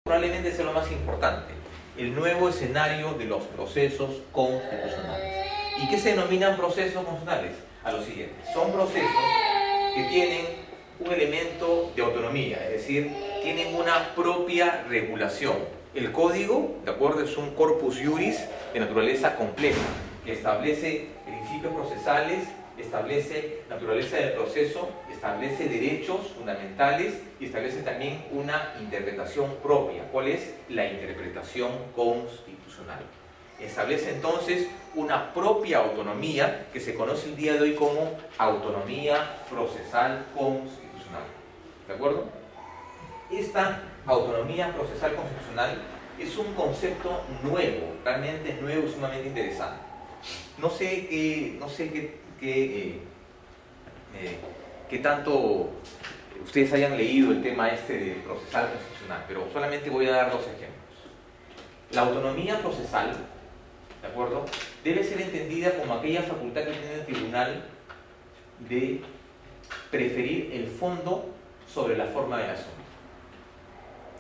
probablemente sea lo más importante, el nuevo escenario de los procesos constitucionales. ¿Y qué se denominan procesos constitucionales? A lo siguiente, son procesos que tienen un elemento de autonomía, es decir, tienen una propia regulación. El código, de acuerdo, es un corpus juris de naturaleza compleja, que establece principios procesales, establece naturaleza del proceso, establece derechos fundamentales y establece también una interpretación propia. ¿Cuál es? La interpretación constitucional. Establece entonces una propia autonomía que se conoce el día de hoy como autonomía procesal constitucional. ¿De acuerdo? Esta autonomía procesal constitucional es un concepto nuevo, realmente nuevo y sumamente interesante. No sé qué tanto ustedes hayan leído el tema este de procesal constitucional, pero solamente voy a dar dos ejemplos. La autonomía procesal, ¿de acuerdo?, debe ser entendida como aquella facultad que tiene el tribunal de preferir el fondo sobre la forma del asunto.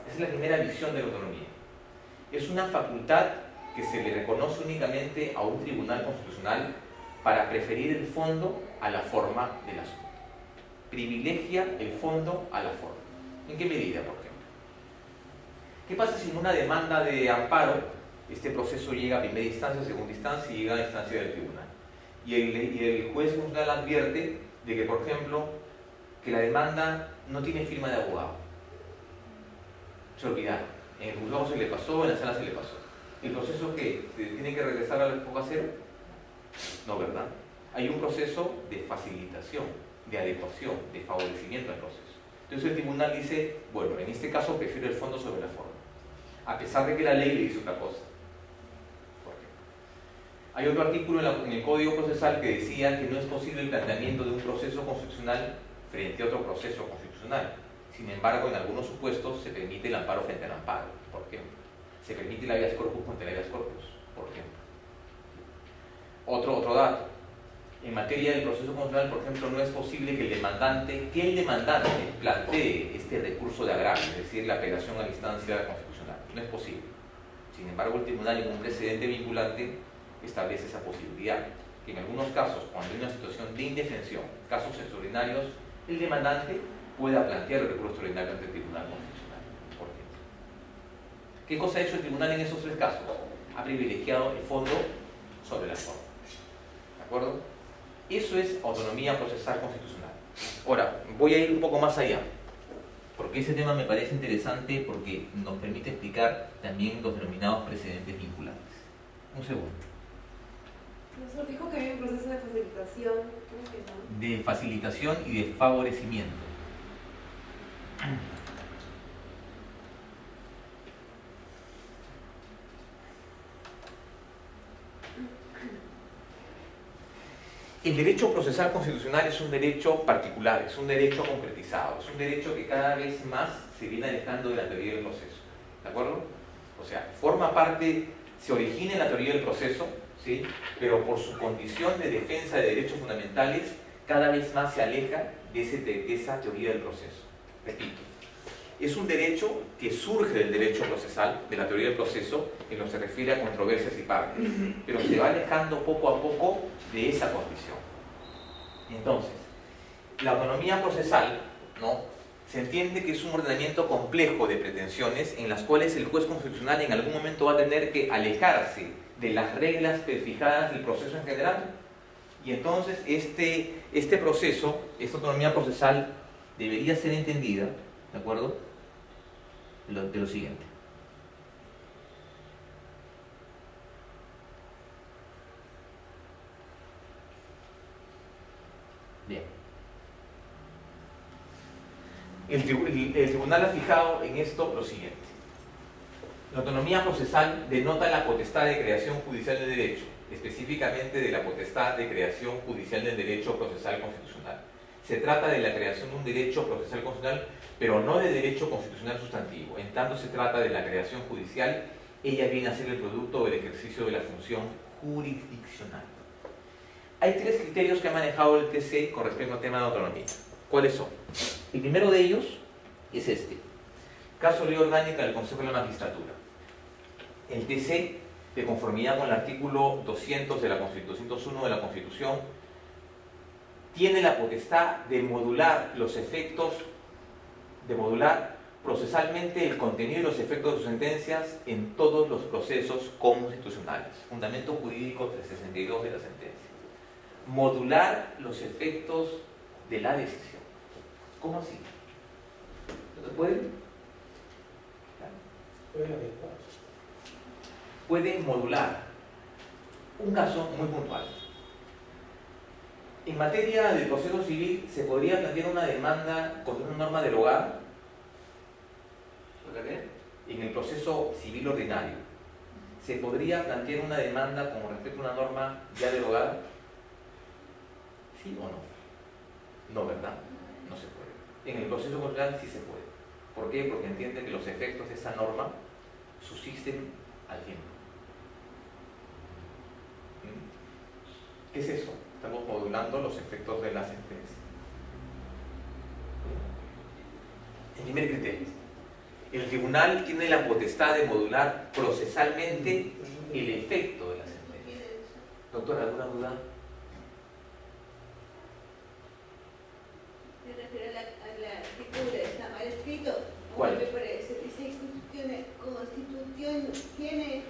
Esa es la primera visión de la autonomía. Es una facultad que se le reconoce únicamente a un tribunal constitucional para preferir el fondo a la forma del asunto. Privilegia el fondo a la forma. ¿En qué medida, por ejemplo? ¿Qué pasa si en una demanda de amparo este proceso llega a primera instancia, segunda instancia y llega a instancia del tribunal? Y el juez constitucional advierte de que, por ejemplo, que la demanda no tiene firma de abogado. Se olvidaron. En el juzgado se le pasó, en la sala se le pasó. ¿El proceso qué? ¿Tiene que regresar a la época cero? No, ¿verdad? Hay un proceso de facilitación, de adecuación, de favorecimiento al proceso. Entonces el tribunal dice, bueno, en este caso prefiero el fondo sobre la forma, a pesar de que la ley le dice otra cosa. ¿Por qué? Hay otro artículo en el Código Procesal que decía que no es posible el planteamiento de un proceso constitucional frente a otro proceso constitucional. Sin embargo, en algunos supuestos se permite el amparo frente al amparo, por ejemplo. Se permite el habeas corpus contra el habeas corpus, por ejemplo. Otro dato. En materia del proceso constitucional, por ejemplo, no es posible que el demandante plantee este recurso de agravio, es decir, la apelación a la instancia constitucional. No es posible. Sin embargo, el tribunal, en un precedente vinculante, establece esa posibilidad, que en algunos casos, cuando hay una situación de indefensión, casos extraordinarios, el demandante pueda plantear el recurso extraordinario ante el Tribunal Constitucional, por ejemplo. ¿Qué cosa ha hecho el tribunal en esos tres casos? Ha privilegiado el fondo sobre la forma. ¿De acuerdo? Eso es autonomía procesal constitucional. Ahora, voy a ir un poco más allá, porque ese tema me parece interesante porque nos permite explicar también los denominados precedentes vinculantes. Un segundo. Profesor, dijo que había un proceso de facilitación. ¿Cómo es que no? De facilitación y de favorecimiento. El derecho procesal constitucional es un derecho particular, es un derecho concretizado, es un derecho que cada vez más se viene alejando de la teoría del proceso. ¿De acuerdo? O sea, forma parte, se origina en la teoría del proceso, ¿sí?, pero por su condición de defensa de derechos fundamentales, cada vez más se aleja de esa teoría del proceso. Repito, es un derecho que surge del derecho procesal, de la teoría del proceso, en lo que se refiere a controversias y partes, pero se va alejando poco a poco de esa condición. Entonces, la autonomía procesal, ¿no?, se entiende que es un ordenamiento complejo de pretensiones en las cuales el juez constitucional en algún momento va a tener que alejarse de las reglas prefijadas del proceso en general. Y entonces este proceso, esta autonomía procesal, debería ser entendida, ¿de acuerdo?, de lo siguiente. Bien. El tribunal ha fijado en esto lo siguiente. La autonomía procesal denota la potestad de creación judicial del derecho, específicamente de la potestad de creación judicial del derecho procesal constitucional. Se trata de la creación de un derecho procesal constitucional, pero no de derecho constitucional sustantivo. En tanto se trata de la creación judicial, ella viene a ser el producto del ejercicio de la función jurisdiccional. Hay tres criterios que ha manejado el TC con respecto al tema de autonomía. ¿Cuáles son? El primero de ellos es este. Caso Ley Orgánica del Consejo de la Magistratura. El TC, de conformidad con el artículo 200 de la Constitución, 201 de la Constitución, tiene la potestad de modular los efectos, de modular procesalmente el contenido y los efectos de sus sentencias en todos los procesos constitucionales. Fundamento jurídico 362 de la sentencia. Modular los efectos de la decisión. ¿Cómo así? ¿No se puede? Pueden modular. Un caso muy puntual. En materia de proceso civil, ¿se podría plantear una demanda contra una norma derogada? En el proceso civil ordinario, ¿se podría plantear una demanda con respecto a una norma ya derogada? ¿Sí o no? No, ¿verdad? No se puede. En el proceso constitucional sí se puede. ¿Por qué? Porque entiende que los efectos de esa norma subsisten al tiempo. ¿Qué es eso? Estamos modulando los efectos de la sentencia. El primer criterio. El tribunal tiene la potestad de modular procesalmente el efecto de la sentencia. Doctor, ¿alguna duda? Me refiero al artículo, está mal escrito. ¿Cuál? Me parece, dice Constitución tiene...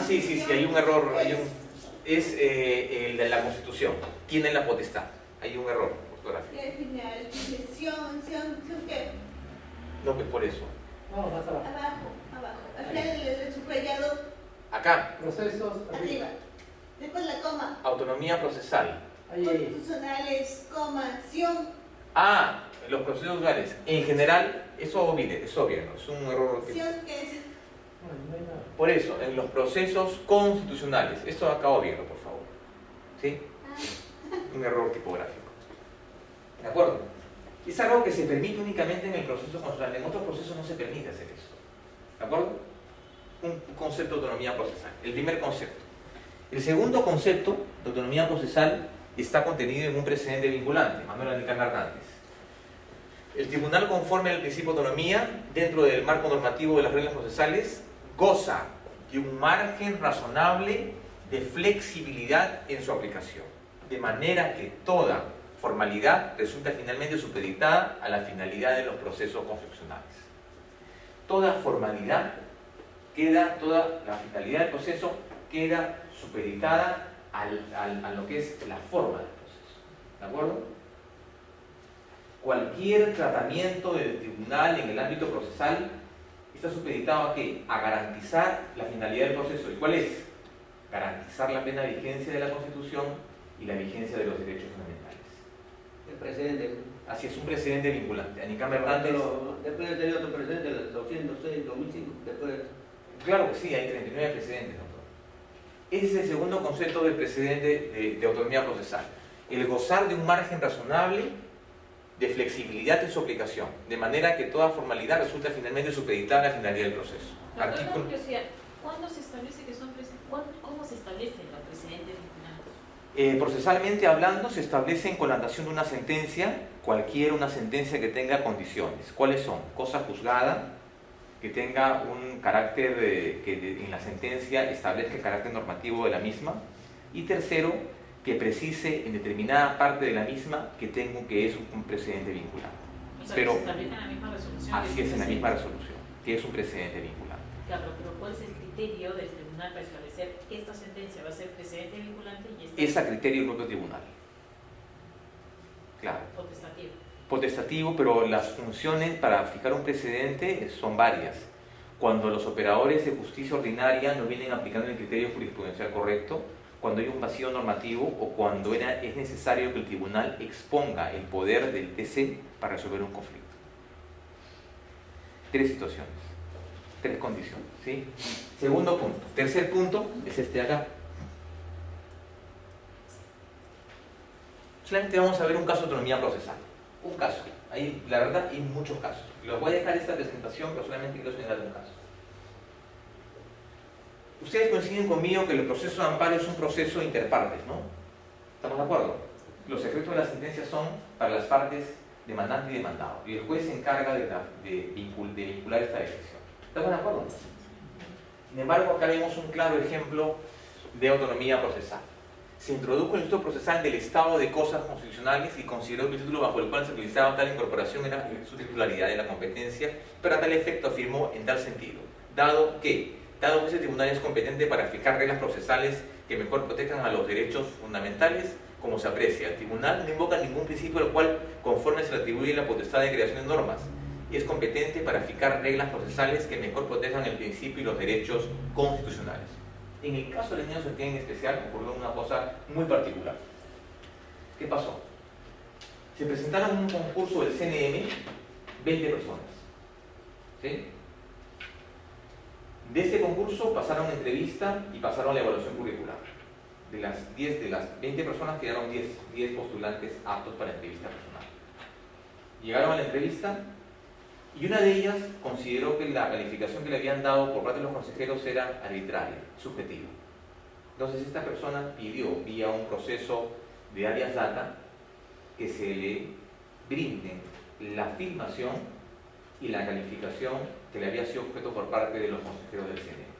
Sí, hay un error. Es el de la Constitución. Tiene la potestad. Hay un error ortográfico. Y al final dice, ¿qué? No, pues por eso. No, más abajo. Abajo. Al final el subrayado. Acá. Procesos Arriba. Después la coma. Autonomía procesal. Ahí. Constitucionales, coma, ción. Los procesos legales. En general, es obvio, ¿no? Es un error. Ción, ¿qué es? No hay nada. Por eso, en los procesos constitucionales. Esto acá obvio, por favor. ¿Sí? Un error tipográfico. ¿De acuerdo? Es algo que se permite únicamente en el proceso constitucional. En otros procesos no se permite hacer eso. ¿De acuerdo? Un concepto de autonomía procesal. El primer concepto. El segundo concepto de autonomía procesal está contenido en un precedente vinculante, Manuel Anicán Hernández. El tribunal, conforme al principio de autonomía, dentro del marco normativo de las reglas procesales, goza de un margen razonable de flexibilidad en su aplicación, de manera que toda formalidad resulta finalmente supeditada a la finalidad de los procesos constitucionales. Toda formalidad toda la finalidad del proceso queda supeditada a lo que es la forma del proceso. ¿De acuerdo? Cualquier tratamiento del tribunal en el ámbito procesal está supeditado ¿a qué? A garantizar la finalidad del proceso. ¿Y cuál es? Garantizar la plena vigencia de la Constitución y la vigencia de los derechos fundamentales. El precedente. Así es, un precedente vinculante. Anicán Hernández. Después de tener otro precedente, el 206, 2005, después. Claro que sí, hay 39 precedentes, doctor. Ese es el segundo concepto del precedente de autonomía procesal. El gozar de un margen razonable de flexibilidad en su aplicación, de manera que toda formalidad resulta finalmente supeditada a la finalidad del proceso. Artículo... ¿Cuándo se establece que son ¿Cómo se establecen los precedentes vinculantes? Procesalmente hablando, se establecen con la dación de una sentencia, una sentencia que tenga condiciones. ¿Cuáles son? Cosa juzgada, que tenga un carácter, que en la sentencia establezca el carácter normativo de la misma. Y tercero, que precise en determinada parte de la misma que es un precedente vinculante. O sea, pero que se establece en la misma resolución. Así es, en la misma resolución, que es un precedente vinculante. Claro, pero ¿cuál es el criterio del tribunal para establecer que esta sentencia va a ser precedente vinculante y esta Es a criterio del propio tribunal. Claro. potestativo? Potestativo, pero las funciones para fijar un precedente son varias. Cuando los operadores de justicia ordinaria no vienen aplicando el criterio jurisprudencial correcto, cuando hay un vacío normativo o cuando es necesario que el tribunal exponga el poder del TC para resolver un conflicto. 3 situaciones, 3 condiciones, ¿sí? Segundo punto. Tercer punto es este de acá. Solamente vamos a ver un caso de autonomía procesal. Un caso. La verdad, hay muchos casos. Les voy a dejar esta presentación, pero solamente quiero señalar un caso. Ustedes coinciden conmigo que el proceso de amparo es un proceso interpartes, ¿no? ¿Estamos de acuerdo? Los efectos de la sentencia son para las partes demandante y demandado, y el juez se encarga de vincular esta decisión. ¿Estamos de acuerdo? Sin embargo, acá vemos un claro ejemplo de autonomía procesal. Se introdujo el instituto procesal del estado de cosas constitucionales y consideró que el título bajo el cual se utilizaba tal incorporación era su titularidad de la competencia, pero a tal efecto afirmó en tal sentido, dado que ese tribunal es competente para fijar reglas procesales que mejor protejan a los derechos fundamentales, como se aprecia. El tribunal no invoca ningún principio al cual conforme se le atribuye la potestad de creación de normas. Es competente para fijar reglas procesales que mejor protejan el principio y los derechos constitucionales. En el caso del niño Santiago en especial ocurrió una cosa muy particular. ¿Qué pasó? Se presentaron en un concurso del CNM 20 personas. ¿Sí? De ese concurso pasaron entrevista y pasaron la evaluación curricular. De las 20 personas quedaron 10 postulantes aptos para entrevista personal. Llegaron a la entrevista y una de ellas consideró que la calificación que le habían dado por parte de los consejeros era arbitraria, subjetiva. Entonces esta persona pidió vía un proceso de alias data que se le brinden la filmación y la calificación que le había sido objeto por parte de los consejeros del CNM.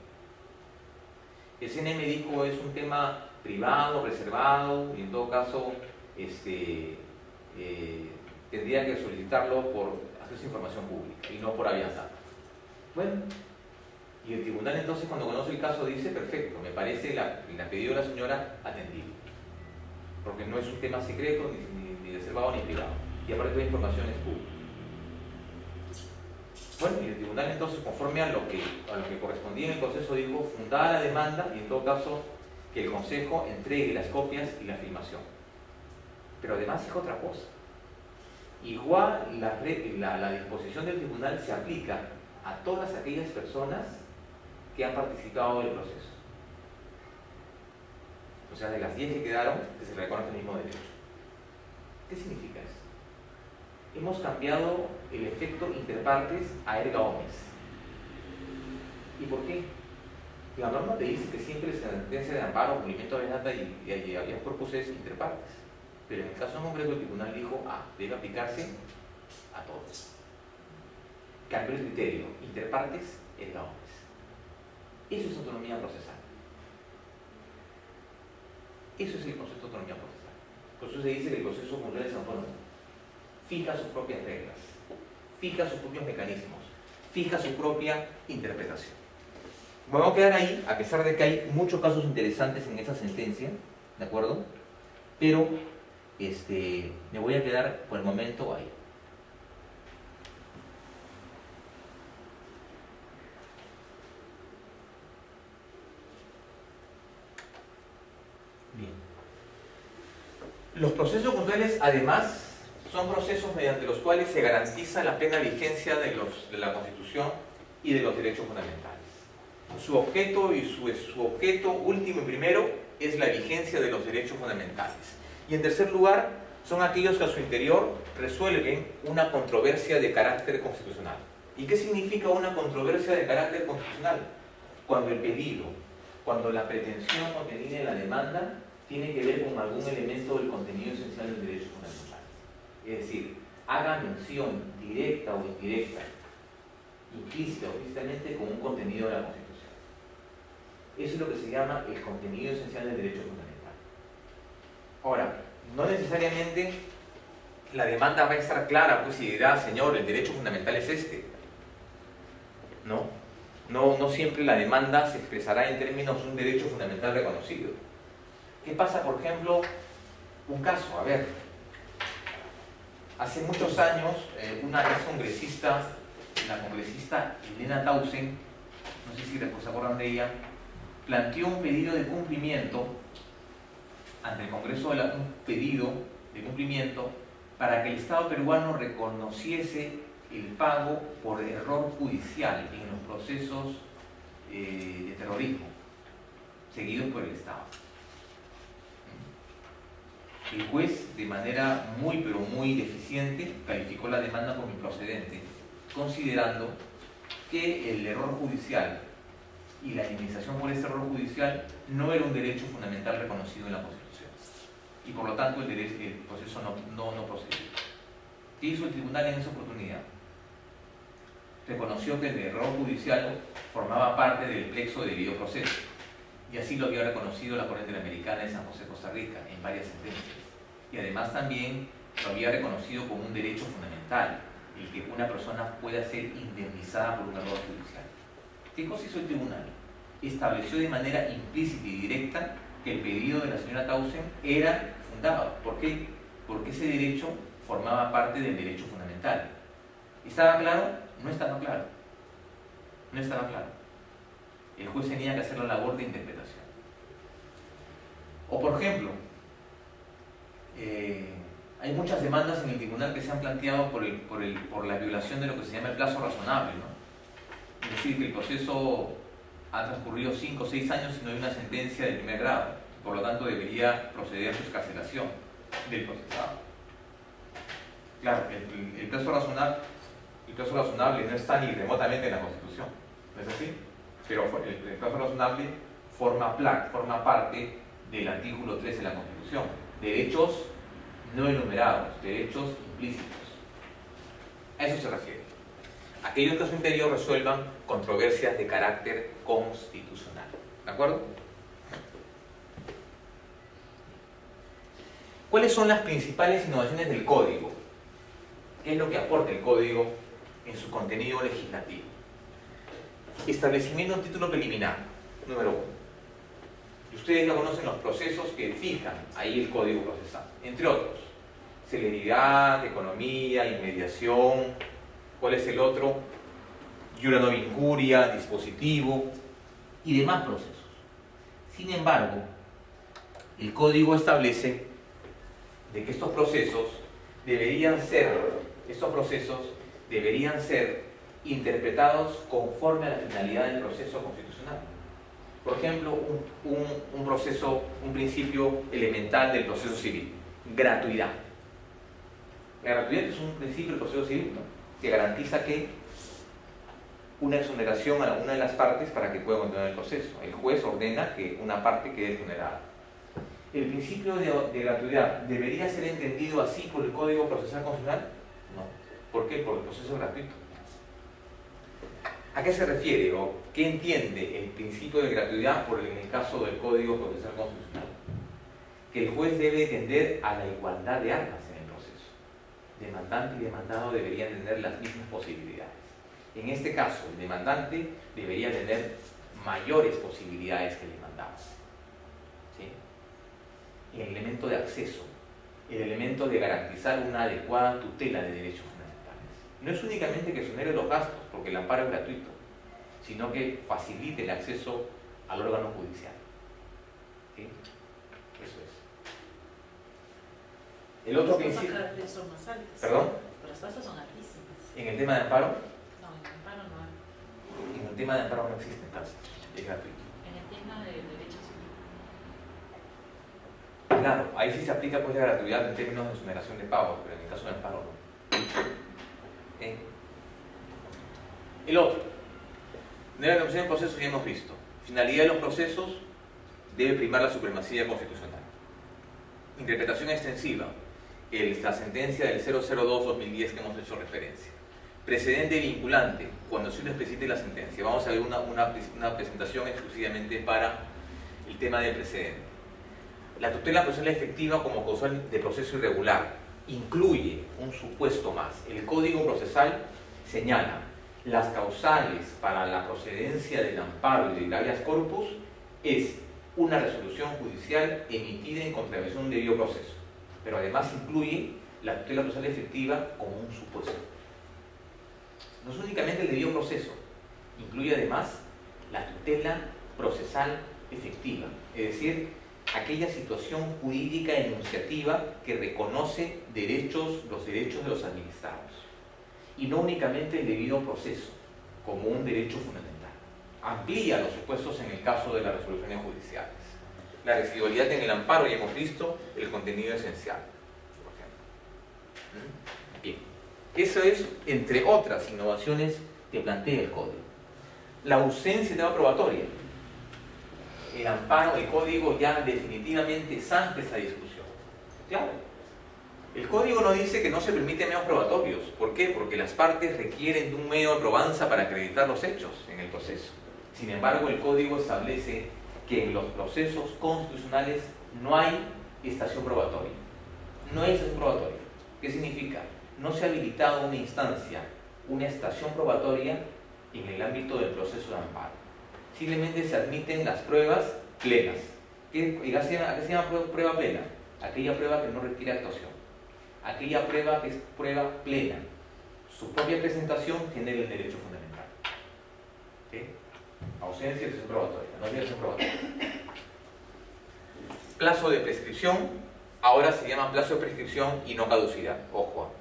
El CNM dijo es un tema privado, reservado, y en todo caso tendría que solicitarlo por acceso a información pública y no por alias data. Bueno, y el tribunal entonces cuando conoce el caso dice perfecto, me parece la pedido de la señora atendible, porque no es un tema secreto, ni reservado ni privado, y aparte toda información es pública. Bueno, y el tribunal entonces, conforme a lo que correspondía en el proceso, dijo fundada la demanda y en todo caso que el consejo entregue las copias y la filmación. Pero además dijo otra cosa. Igual la disposición del tribunal se aplica a todas aquellas personas que han participado del proceso. O sea, de las 10 que quedaron, que se reconoce el mismo derecho. ¿Qué significa eso? Hemos cambiado el efecto interpartes a erga omnes. ¿Y por qué? La norma te dice que siempre la sentencia de amparo, cumplimiento de data y había corpus es interpartes. Pero en el caso en concreto el tribunal dijo, debe aplicarse a todos. Cambió el criterio, interpartes, erga omnes. Eso es autonomía procesal. Eso es el concepto de autonomía procesal. Por eso se dice que el proceso constitucional es autónomo. Fija sus propias reglas, fija sus propios mecanismos, fija su propia interpretación. Me voy a quedar ahí, a pesar de que hay muchos casos interesantes en esa sentencia, ¿de acuerdo? Pero me voy a quedar por el momento ahí. Bien. Los procesos constitucionales, además, son procesos mediante los cuales se garantiza la plena vigencia de la Constitución y de los derechos fundamentales. Su objeto y su objeto último y primero es la vigencia de los derechos fundamentales. Y en tercer lugar, son aquellos que a su interior resuelven una controversia de carácter constitucional. ¿Y qué significa una controversia de carácter constitucional? Cuando el pedido, cuando la pretensión contenida en la demanda tiene que ver con algún elemento del contenido esencial del derecho fundamental. Es decir, haga mención directa o indirecta, implícita o explícitamente con un contenido de la Constitución. Eso es lo que se llama el contenido esencial del derecho fundamental. Ahora, no necesariamente la demanda va a estar clara, pues si dirá, señor, el derecho fundamental es este. No siempre la demanda se expresará en términos de un derecho fundamental reconocido. ¿Qué pasa, por ejemplo, un caso? A ver, hace muchos años, una ex congresista, la congresista Elena Tausen, no sé si se acuerdan de ella, planteó un pedido de cumplimiento ante el Congreso, un pedido de cumplimiento para que el Estado peruano reconociese el pago por error judicial en los procesos de terrorismo seguidos por el Estado. El juez, de manera muy deficiente, calificó la demanda como improcedente, considerando que el error judicial y la indemnización por ese error judicial no era un derecho fundamental reconocido en la Constitución. Y por lo tanto el proceso no procedió. ¿Qué hizo el tribunal en esa oportunidad? Reconoció que el error judicial formaba parte del plexo de debido proceso, y así lo había reconocido la Corte Interamericana de San José, Costa Rica, en varias sentencias. Y además también lo había reconocido como un derecho fundamental, el que una persona pueda ser indemnizada por un error judicial. ¿Qué cosa hizo el tribunal? Estableció de manera implícita y directa que el pedido de la señora Tausen era fundado. ¿Por qué? Porque ese derecho formaba parte del derecho fundamental. ¿Estaba claro? No estaba claro. No estaba claro. El juez tenía que hacer la labor de interpretación. O por ejemplo, hay muchas demandas en el tribunal que se han planteado por la violación de lo que se llama el plazo razonable, ¿no? Es decir, que el proceso ha transcurrido 5 o 6 años y no hay una sentencia de primer grado, por lo tanto debería proceder a su excarcelación del procesado. Claro, el plazo razonable no está ni remotamente en la Constitución, ¿no es así? Pero el plazo razonable forma parte del artículo 3 de la Constitución. Derechos no enumerados, derechos implícitos. A eso se refiere. Aquellos que a su interior resuelvan controversias de carácter constitucional. ¿De acuerdo? ¿Cuáles son las principales innovaciones del Código? ¿Qué es lo que aporta el Código en su contenido legislativo? Establecimiento de un título preliminar, número 1. Y ustedes ya conocen los procesos que fijan ahí el Código Procesal, entre otros. Celeridad, economía, inmediación. ¿Cuál es el otro? Iura non incuria, dispositivo y demás procesos. Sin embargo, el Código establece de que estos procesos deberían ser interpretados conforme a la finalidad del proceso constitucional. Por ejemplo, un principio elemental del proceso civil: gratuidad. La gratuidad es un principio del proceso civil, ¿no?, que garantiza que una exoneración a una de las partes para que pueda continuar el proceso. El juez ordena que una parte quede exonerada. ¿El principio de gratuidad debería ser entendido así por el Código Procesal Constitucional? No. ¿Por qué? Porque el proceso es gratuito. ¿A qué se refiere o qué entiende el principio de gratuidad en el caso del Código Procesal Constitucional? Que el juez debe tender a la igualdad de armas en el proceso. Demandante y demandado deberían tener las mismas posibilidades. En este caso, el demandante debería tener mayores posibilidades que el demandado. ¿Sí? El elemento de acceso, el elemento de garantizar una adecuada tutela de derechos fundamentales. No es únicamente que exonere los gastos, porque el amparo es gratuito, sino que facilite el acceso al órgano judicial. ¿Sí? Eso es. El otro principio... Las tasas son más altas. ¿Perdón? Las tasas son altísimas. En el tema de amparo, No, en el amparo no hay. en el tema de amparo no existen tasas, es gratuito. En el tema de derechos civiles. Claro, ahí sí se aplica pues la gratuidad en términos de exoneración de pagos, pero en el caso de amparo no. El otro, de la negociación de procesos ya hemos visto. Finalidad de los procesos: debe primar la supremacía constitucional. Interpretación extensiva: la sentencia del 002-2010 que hemos hecho referencia. Precedente vinculante: cuando se lo explicite la sentencia. Vamos a ver una presentación exclusivamente para el tema del precedente. La tutela procesal efectiva como causal de proceso irregular incluye un supuesto más. El Código Procesal señala: las causales para la procedencia del amparo y del habeas corpus es una resolución judicial emitida en contravención de un debido proceso, pero además incluye la tutela procesal efectiva como un supuesto. No es únicamente el debido proceso, incluye además la tutela procesal efectiva, es decir, aquella situación jurídica enunciativa que reconoce los derechos de los administrados, y no únicamente el debido proceso como un derecho fundamental. Amplía los supuestos en el caso de las resoluciones judiciales. La residualidad en el amparo, ya hemos visto el contenido esencial, por ejemplo. Bien, eso es entre otras innovaciones que plantea el Código. La ausencia de etapa probatoria. El amparo, el Código ya definitivamente zanja esa discusión. Claro, El código no dice que no se permiten medios probatorios. ¿Por qué? Porque las partes requieren de un medio de probanza para acreditar los hechos en el proceso. Sin embargo, el código establece que en los procesos constitucionales no hay estación probatoria. No hay estación probatoria. ¿Qué significa? No se ha habilitado una instancia, una estación probatoria en el ámbito del proceso de amparo. Simplemente se admiten las pruebas plenas. ¿A qué se llama prueba plena? Aquella prueba que no requiere actuación. Aquella prueba que es prueba plena. Su propia presentación genera el derecho fundamental. ¿Sí? Ausencia de estación probatoria. No hay estación probatoria. Plazo de prescripción. Ahora se llama plazo de prescripción y no caducidad. Ojo.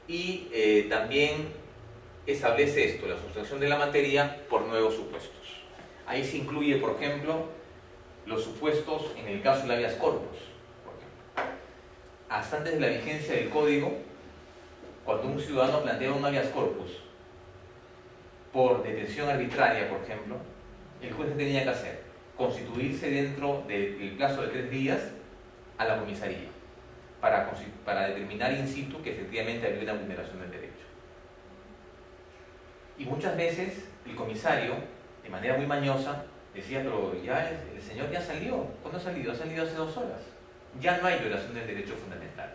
Y también establece esto, la sustracción de la materia por nuevos supuestos. Ahí se incluye, por ejemplo, los supuestos en el caso de habeas corpus. Hasta antes de la vigencia del código, cuando un ciudadano planteaba un habeas corpus por detención arbitraria, por ejemplo, el juez tenía que hacer constituirse dentro del plazo de 3 días a la comisaría para determinar in situ que efectivamente había una vulneración del derecho. Y muchas veces el comisario, de manera muy mañosa, decía, pero ya el señor ya salió. ¿Cuándo ha salido? Ha salido hace 2 horas. Ya no hay violación del derecho fundamental.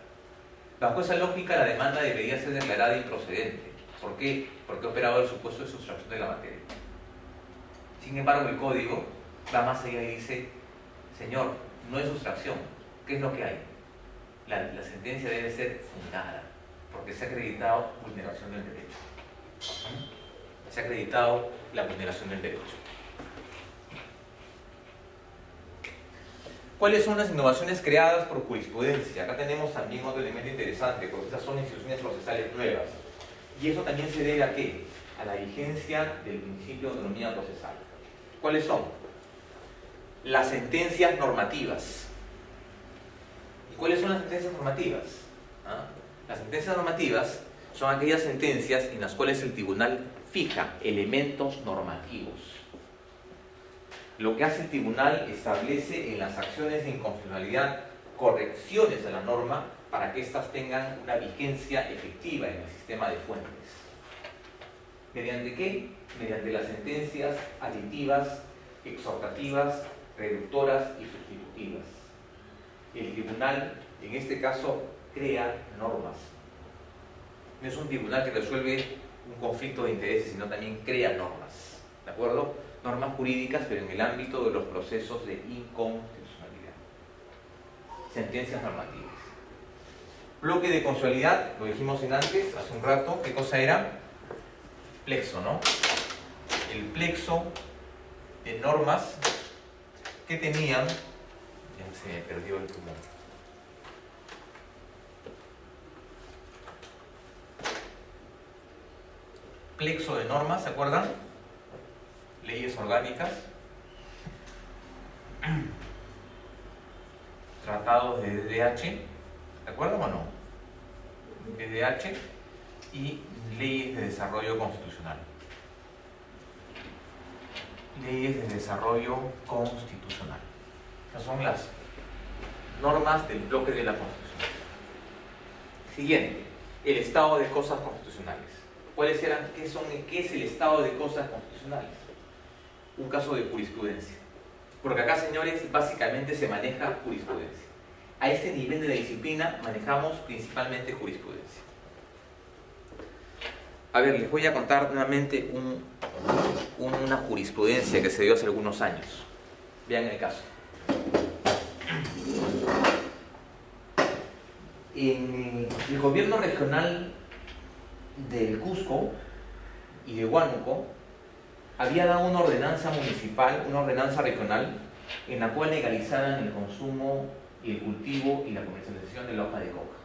Bajo esa lógica, la demanda debería ser declarada improcedente. ¿Por qué? Porque ha operado el supuesto de sustracción de la materia. Sin embargo, el código va más allá y dice, señor, no es sustracción. ¿Qué es lo que hay? La sentencia debe ser fundada, porque se ha acreditado vulneración del derecho. Se ha acreditado la vulneración del derecho. ¿Cuáles son las innovaciones creadas por jurisprudencia? Acá tenemos también otro elemento interesante, porque estas son instituciones procesales nuevas. Y eso también se debe a ¿qué? A la vigencia del principio de autonomía procesal. ¿Cuáles son? Las sentencias normativas. ¿Y cuáles son las sentencias normativas? Las sentencias normativas son aquellas sentencias en las cuales el tribunal fija elementos normativos. Lo que hace el tribunal establece en las acciones de inconstitucionalidad correcciones a la norma para que éstas tengan una vigencia efectiva en el sistema de fuentes. ¿Mediante qué? Mediante las sentencias aditivas, exhortativas, reductoras y sustitutivas. El tribunal, en este caso, crea normas. No es un tribunal que resuelve un conflicto de intereses, sino también crea normas. ¿De acuerdo? Normas jurídicas, pero en el ámbito de los procesos de inconstitucionalidad. Sentencias normativas. Bloque de constitucionalidad, lo dijimos antes, hace un rato, ¿qué cosa era? Plexo, ¿no? El plexo de normas que tenían, ya se me perdió el pulmón. Plexo de normas, ¿se acuerdan? Leyes orgánicas, tratados de DDH, ¿de acuerdo o no? DDH y leyes de desarrollo constitucional. Leyes de desarrollo constitucional. Estas son las normas del bloque de la Constitución. Siguiente, el estado de cosas constitucionales. ¿Cuáles eran? ¿Qué es el estado de cosas constitucionales? Un caso de jurisprudencia. Porque acá, señores, básicamente se maneja jurisprudencia. A este nivel de la disciplina manejamos principalmente jurisprudencia. A ver, les voy a contar nuevamente una jurisprudencia que se dio hace algunos años. Vean el caso. En el gobierno regional del Cusco y de Huánuco había dado una ordenanza municipal, una ordenanza regional, en la cual legalizaran el consumo y el cultivo y la comercialización de la hoja de coca,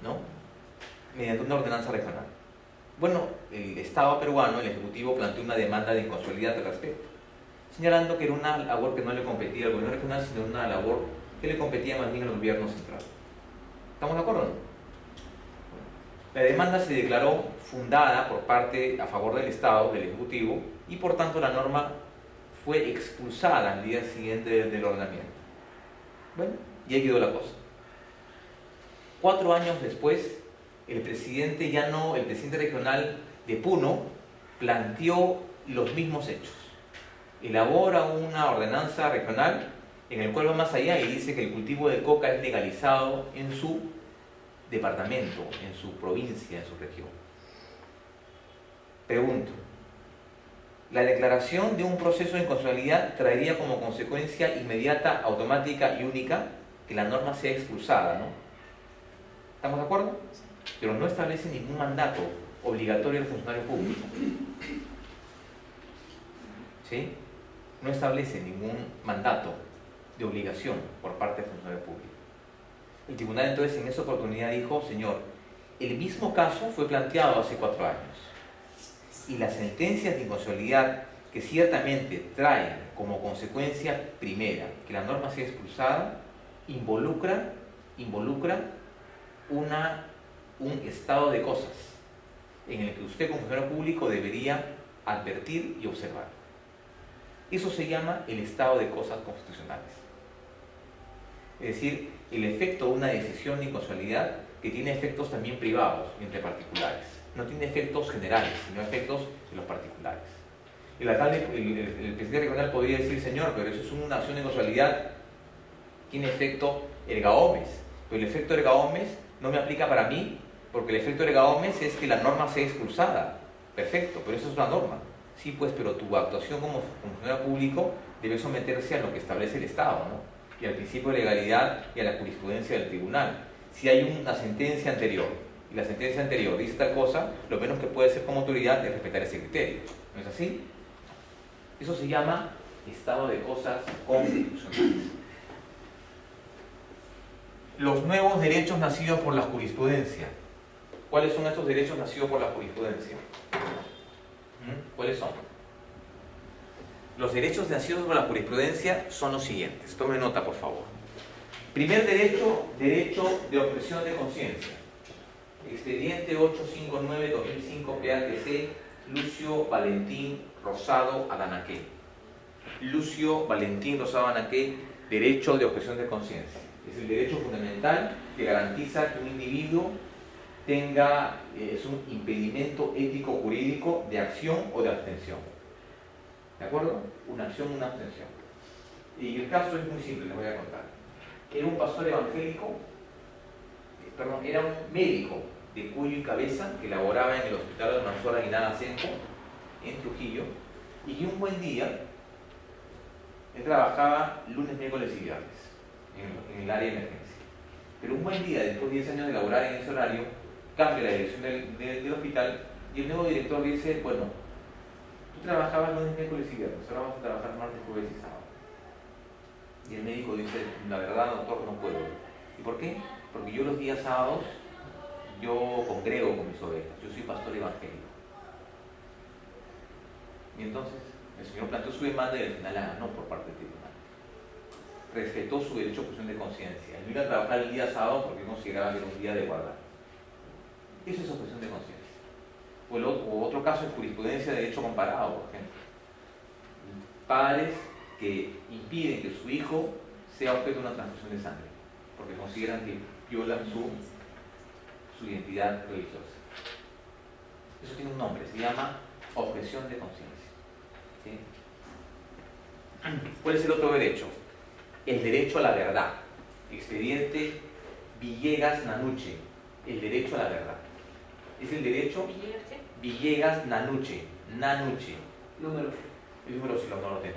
¿no? Mediante una ordenanza regional. Bueno, el Estado peruano, el Ejecutivo, planteó una demanda de inconstitucionalidad al respecto, señalando que era una labor que no le competía al gobierno regional, sino una labor que le competía más bien al gobierno central. ¿Estamos de acuerdo o no? La demanda se declaró fundada por parte a favor del Estado, del Ejecutivo, y por tanto la norma fue expulsada al día siguiente del ordenamiento. Bueno, y ahí quedó la cosa. 4 años después, el presidente regional de Puno planteó los mismos hechos. Elabora una ordenanza regional en el cual va más allá y dice que el cultivo de coca es legalizado en su departamento, en su provincia, en su región. Pregunto, la declaración de un proceso de inconstitucionalidad traería como consecuencia inmediata, automática y única que la norma sea expulsada, ¿no? ¿Estamos de acuerdo? Pero no establece ningún mandato obligatorio del funcionario público. ¿Sí? No establece ningún mandato de obligación por parte del funcionario público. El tribunal entonces en esa oportunidad dijo, señor, el mismo caso fue planteado hace 4 años y las sentencias de inconstitucionalidad que ciertamente traen como consecuencia primera que la norma sea expulsada involucra un estado de cosas en el que usted como funcionario público debería advertir y observar. Eso se llama el estado de cosas constitucionales. Es decir, el efecto de una decisión de inconstitucionalidad que tiene efectos también privados entre particulares. No tiene efectos generales, sino efectos de los particulares. El presidente regional podría decir, señor, pero eso es una acción de inconstitucionalidad, tiene efecto erga omnes, pero el efecto erga omnes no me aplica para mí, porque el efecto erga omnes es que la norma sea expulsada. Perfecto, pero eso es una norma. Sí, pues, pero tu actuación como funcionario público debe someterse a lo que establece el Estado, ¿no? Y al principio de legalidad y a la jurisprudencia del tribunal. Si hay una sentencia anterior y la sentencia anterior dice tal cosa, lo menos que puede hacer como autoridad es respetar ese criterio. ¿No es así? Eso se llama estado de cosas constitucionales. Los nuevos derechos nacidos por la jurisprudencia. ¿Cuáles son estos derechos nacidos por la jurisprudencia? ¿Cuáles son? Los derechos nacidos por la jurisprudencia son los siguientes. Tome nota, por favor. Primer derecho, derecho de objeción de conciencia. Expediente 859-2005 PATC, Lucio Valentín Rosado Adanaque. Lucio Valentín Rosado Adanaque, derecho de objeción de conciencia. Es el derecho fundamental que garantiza que un individuo tenga es un impedimento ético-jurídico de acción o de abstención. ¿De acuerdo? Una acción, una abstención. Y el caso es muy simple, les voy a contar. Era un pastor evangélico, era un médico de cuello y cabeza que laboraba en el hospital de Mansour Aguinaga Asenjo, en Trujillo, y que un buen día él trabajaba lunes, miércoles y viernes en el área de emergencia. Pero un buen día, después de 10 años de laborar en ese horario, cambia la dirección del hospital y el nuevo director dice, bueno, tú trabajabas lunes, miércoles y viernes, ahora vamos a trabajar martes, jueves y sábado. Y el médico dice, la verdad, doctor, no puedo. ¿Y por qué? Porque yo los días sábados, yo congrego con mis ovejas, yo soy pastor evangélico. Y entonces, el señor planteó su demanda y al final la ganó por parte del tribunal. Respetó su derecho a objeción de conciencia. Él no iba a trabajar el día sábado porque consideraba que era un día de guardar. Eso es objeción de conciencia. O otro caso es jurisprudencia de derecho comparado, por ejemplo. Padres que impiden que su hijo sea objeto de una transfusión de sangre, porque consideran que violan su identidad religiosa. Eso tiene un nombre, se llama objeción de conciencia. ¿Sí? ¿Cuál es el otro derecho? El derecho a la verdad. Expediente Villegas Nanuche. El derecho a la verdad. Es el derecho Villegas Nanuche. Nanuche. Número. El número sí no lo tengo.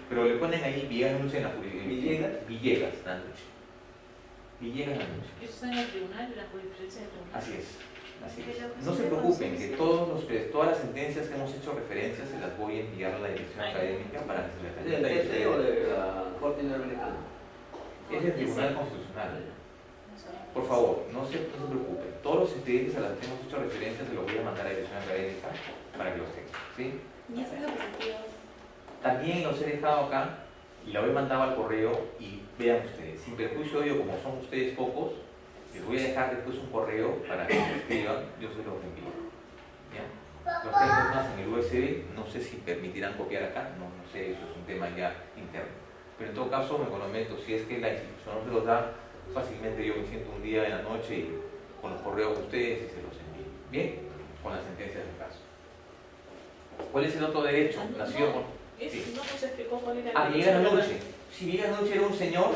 Pero le ponen ahí Villegas Nanuche en la jurisprudencia. Villegas Nanuche. Villegas Nanuche. Eso está en el tribunal, la jurisprudencia del tribunal. Así es. Así es. No se preocupen, que todas las sentencias que hemos hecho referencia se las voy a enviar a la dirección académica para que se ¿Es les del TC o de la Corte Interamericana? Es el Tribunal Constitucional. Por favor, no se preocupen. Todos los expedientes a los que hemos hecho referencia se los voy a mandar a la dirección académica para que los tengan. ¿Sí? ¿Y has sido positivos? También los he dejado acá y la he mandado al correo y vean ustedes, sin perjuicio de ello, como son ustedes pocos, les voy a dejar después un correo para que me escriban, yo se los envío. ¿Ya? Los tengo más en el USB, no sé si permitirán copiar acá, no sé, eso es un tema ya interno. Pero en todo caso me comprometo, si es que la institución no se los da, fácilmente yo me siento un día en la noche y con los correos de ustedes y se los envío. Bien, con la sentencia del caso. ¿Cuál es el otro derecho? Nacido por... Sí. No nos explicó cuál era A el Miguel derecho. Anuche. Si Miguel Anuche era un señor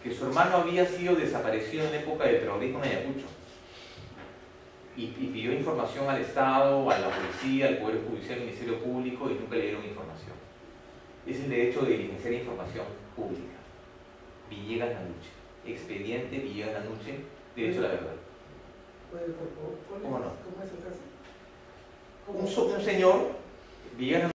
que su hermano había sido desaparecido en época de terrorismo en Ayacucho y pidió información al Estado, a la policía, al Poder Judicial, al Ministerio Público y nunca le dieron información. Es el derecho de diligenciar información pública. Villegas Anuche. Expediente Villegas Anuche, derecho a la verdad. ¿Puede, por favor? ¿Cómo no? ¿Cómo es el caso? Un señor, Villegas